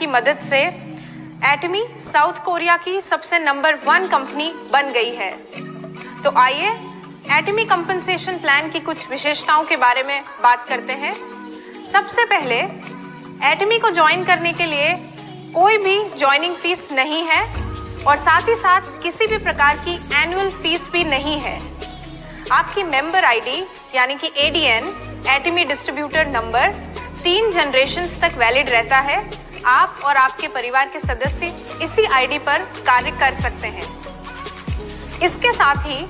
की मदद से एटमी साउथ कोरिया की सबसे नंबर 1 कंपनी बन गई है। तो आइए एटमी कंपनसेशन प्लान की कुछ विशेषताओं के बारे में बात करते हैं। सबसे पहले एटमी को ज्वाइन करने के लिए कोई भी ज्वाइनिंग फीस नहीं है और साथ ही साथ किसी भी प्रकार की एनुअल फीस भी नहीं है। आपकी मेंबर आईडी यानी कि एडीएन एटमी डिस्ट्रीब्यूटर नंबर 3 जनरेशन्स तक वैलिड रहता है। आप और आपके परिवार के सदस्य इसी आईडी पर कार्य कर सकते हैं। इसके साथ ही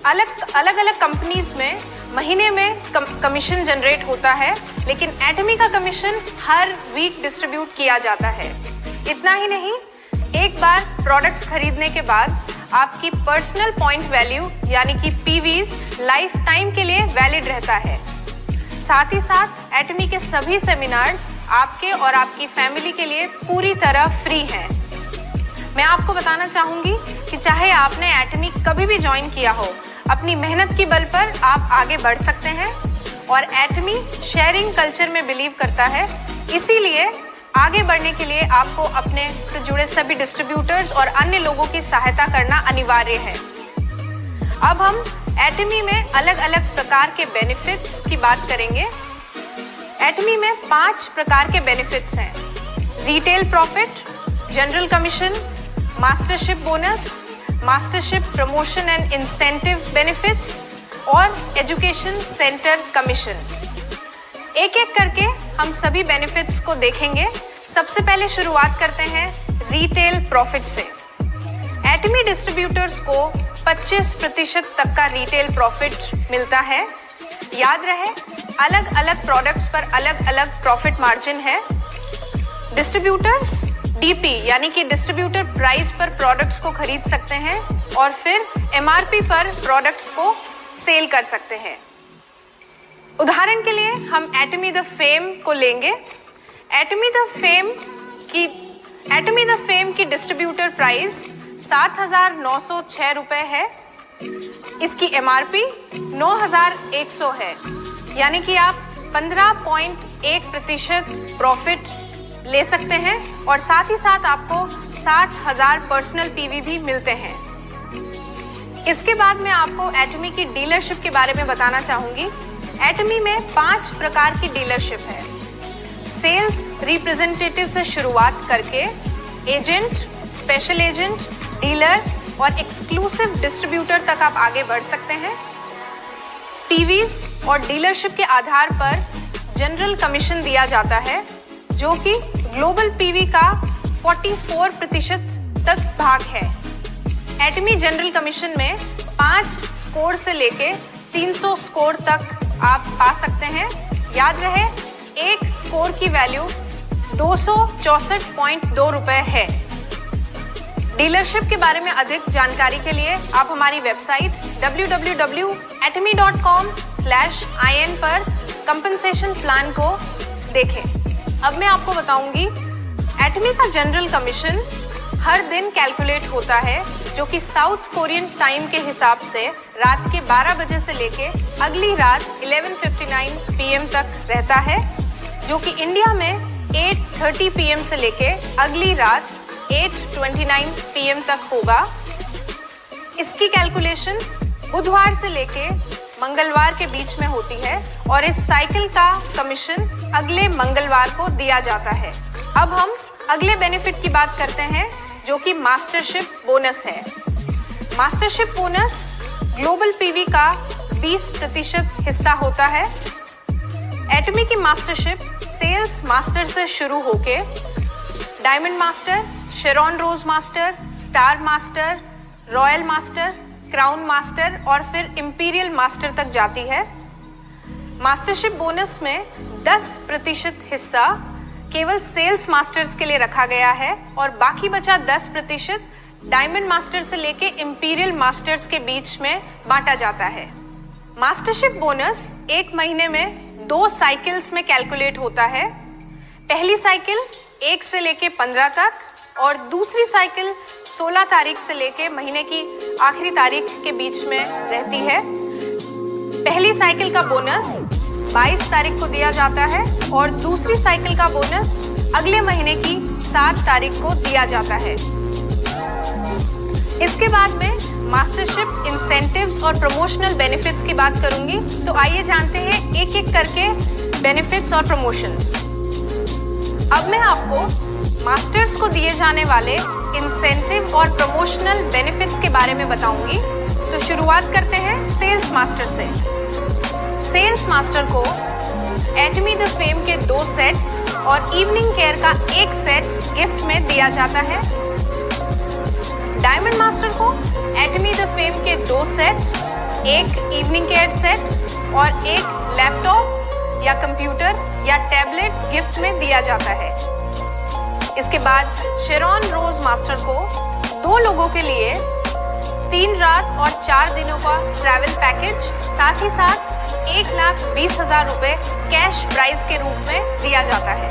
अलग अलग कंपनीज में महीने में कमीशन जनरेट होता है, लेकिन एटमी का कमीशन हर वीक डिस्ट्रीब्यूट किया जाता है। इतना ही नहीं, एक बार प्रोडक्ट्स खरीदने के बाद आपकी पर्सनल पॉइंट वैल्यू यानी कि पीवीज लाइफ टाइम के लिए वैलिड रहता है। साथ ही साथ एटमी के सभी सेमिनार्स आपके और आपकी फैमिली के लिए पूरी तरह फ्री हैं। मैं आपको बताना चाहूँगी कि चाहे आपने एटमी कभी भी ज्वाइन किया हो, अपनी मेहनत की बल पर आप आगे बढ़ सकते हैं और एटमी शेयरिंग कल्चर में बिलीव करता है। इसीलिए आगे बढ़ने के लिए आपको अपने से जुड़े सभी डिस्ट्रीब्यूटर्स और अन्य लोगों की सहायता करना अनिवार्य है। अब हम एटमी में अलग अलग प्रकार के बेनिफिट्स की बात करेंगे। एटमी में 5 प्रकार के बेनिफिट्स हैं: retail profit, general commission, mastership bonus, mastership promotion and incentive benefits और एजुकेशन सेंटर कमीशन। एक एक करके हम सभी बेनिफिट्स को देखेंगे। सबसे पहले शुरुआत करते हैं रिटेल प्रॉफिट से। एटमी डिस्ट्रीब्यूटर्स को 25% तक का रिटेल प्रॉफिट मिलता है। याद रहे, अलग अलग प्रोडक्ट्स पर अलग अलग प्रॉफिट मार्जिन है। डिस्ट्रीब्यूटर्स डीपी यानी कि डिस्ट्रीब्यूटर प्राइस पर प्रोडक्ट्स को खरीद सकते हैं और फिर एमआरपी पर प्रोडक्ट्स को सेल कर सकते हैं। उदाहरण के लिए हम एटमी द फेम को लेंगे। एटमी द फेम की डिस्ट्रीब्यूटर प्राइस 7,906 रुपए है। इसकी एमआरपी 9,100 है, यानी कि आप 15.1% प्रॉफिट ले सकते हैं और साथ ही साथ आपको 60,000 पर्सनल पीवी भी मिलते हैं। इसके बाद मैं आपको एटमी की डीलरशिप के बारे में बताना चाहूंगी। एटमी में 5 प्रकार की डीलरशिप है। सेल्स रिप्रेजेंटेटिव से शुरुआत करके एजेंट, स्पेशल एजेंट, डीलर और एक्सक्लूसिव डिस्ट्रीब्यूटर तक आप आगे बढ़ सकते हैं। पीवीज और डीलरशिप के आधार पर जनरल कमीशन दिया जाता है, जो कि ग्लोबल पीवी का 44% तक भाग है। एटमी जनरल कमीशन में 5 स्कोर से लेके 300 स्कोर तक आप पा सकते हैं। याद रहे, एक स्कोर की वैल्यू 264.2 रुपए है। डीलरशिप के बारे में अधिक जानकारी के लिए आप हमारी वेबसाइट www.atmi.com/in पर कंपनसेशन प्लान को देखें। अब मैं आपको बताऊंगी एटमी का जनरल कमीशन हर दिन कैलकुलेट होता है, जो कि साउथ कोरियन टाइम के हिसाब से रात के 12 बजे से लेके अगली रात 11:59 PM तक रहता है, जो कि इंडिया में 8:30 PM से लेके अगली रात 8:29 PM तक होगा। इसकी कैलकुलेशन बुधवार से लेके मंगलवार के बीच में होती है और इस साइकिल का कमीशन अगले मंगलवार को दिया जाता है। अब हम अगले बेनिफिट की बात करते हैं, जो कि मास्टरशिप बोनस है। मास्टरशिप बोनस ग्लोबल पीवी का 20% हिस्सा होता है। एटमी की मास्टरशिप सेल्स मास्टर से शुरू होके diamond master, Sharon Rose master, star master, royal master, crown master और फिर इंपीरियल मास्टर तक जाती है। मास्टरशिप बोनस में 10% हिस्सा केवल सेल्स मास्टर्स के लिए रखा गया है और बाकी बचा 10% डायमंड मास्टर से लेके इंपीरियल मास्टर्स के बीच में बांटा जाता है। मास्टरशिप बोनस एक महीने में 2 साइकिल्स में कैलकुलेट होता है। पहली साइकिल 1 से लेके 15 तक और दूसरी साइकिल 16 तारीख से लेके महीने की आखिरी तारीख के बीच में रहती है। पहली साइकिल का बोनस 22 तारीख को दिया जाता है और दूसरी साइकिल का बोनस अगले महीने की 7 तारीख को दिया जाता है। इसके बाद में मास्टरशिप इंसेंटिव्स और प्रमोशनल बेनिफिट्स की बात करूंगी। तो आइए जानते हैं एक एक करके बेनिफिट्स और प्रमोशंस। अब मैं आपको मास्टर्स को दिए जाने वाले इंसेंटिव और प्रमोशनल बेनिफिट्स के बारे में बताऊंगी। तो शुरुआत करते हैं सेल्स मास्टर से। सेल्स मास्टर को एटमी द फेम के 2 सेट्स और इवनिंग केयर का 1 सेट गिफ्ट में दिया जाता है। डायमंड मास्टर को एटमी द फेम के 2 सेट, 1 इवनिंग केयर सेट और 1 लैपटॉप या कंप्यूटर या टैबलेट गिफ्ट में दिया जाता है। इसके बाद शेरॉन रोज मास्टर को 2 लोगों के लिए 3 रात और 4 दिनों का ट्रैवल पैकेज, साथ ही साथ 1,20,000 रुपए कैश प्राइज के रूप में दिया जाता है।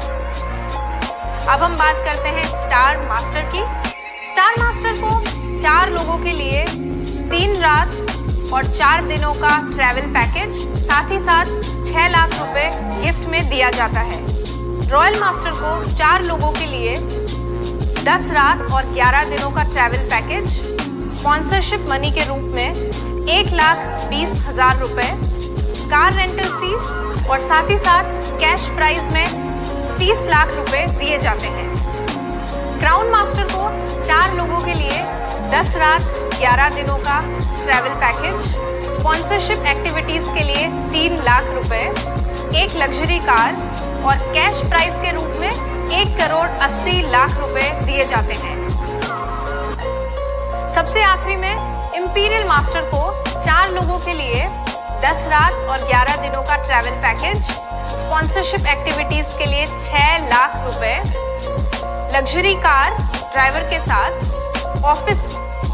अब हम बात करते हैं स्टार मास्टर की। स्टार मास्टर को 4 लोगों के लिए 3 रात और 4 दिनों का ट्रैवल पैकेज, साथ ही साथ 6 लाख रुपए गिफ्ट में दिया जाता है। रॉयल मास्टर को 4 लोगों के लिए 10 रात और 11 दिनों का ट्रैवल पैकेज, स्पॉन्सरशिप मनी के रूप में 1,20,000 रुपए, कार रेंटल फीस और साथ ही साथ कैश प्राइज में 30 लाख रुपए दिए जाते हैं। क्राउन मास्टर को 4 लोगों के लिए 10 रात 11 दिनों का ट्रैवल पैकेज, स्पॉन्सरशिप एक्टिविटीज के लिए 3 लाख रुपए, 1 लग्जरी कार और कैश प्राइज के रूप में 1,80 लाख रुपए दिए जाते हैं। सबसे आखिरी में इंपीरियल मास्टर को 4 लोगों के लिए 10 रात और 11 दिनों का ट्रैवल पैकेज, स्पॉन्सरशिप एक्टिविटीज के लिए 6 लाख रुपए, लग्जरी कार ड्राइवर के साथ, ऑफिस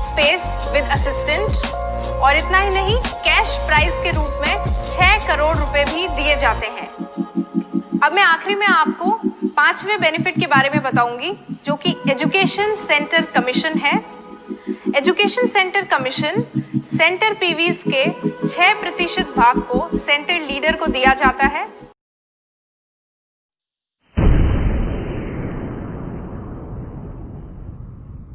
स्पेस विद असिस्टेंट और इतना ही नहीं, कैश प्राइज के रूप में 6 करोड़ रुपए भी दिए जाते हैं। अब मैं आखिरी में आपको 5वें बेनिफिट के बारे में बताऊंगी, जो कि एजुकेशन सेंटर कमीशन है। एजुकेशन सेंटर कमीशन सेंटर पीवीज के 6% भाग को सेंटर लीडर को दिया जाता है।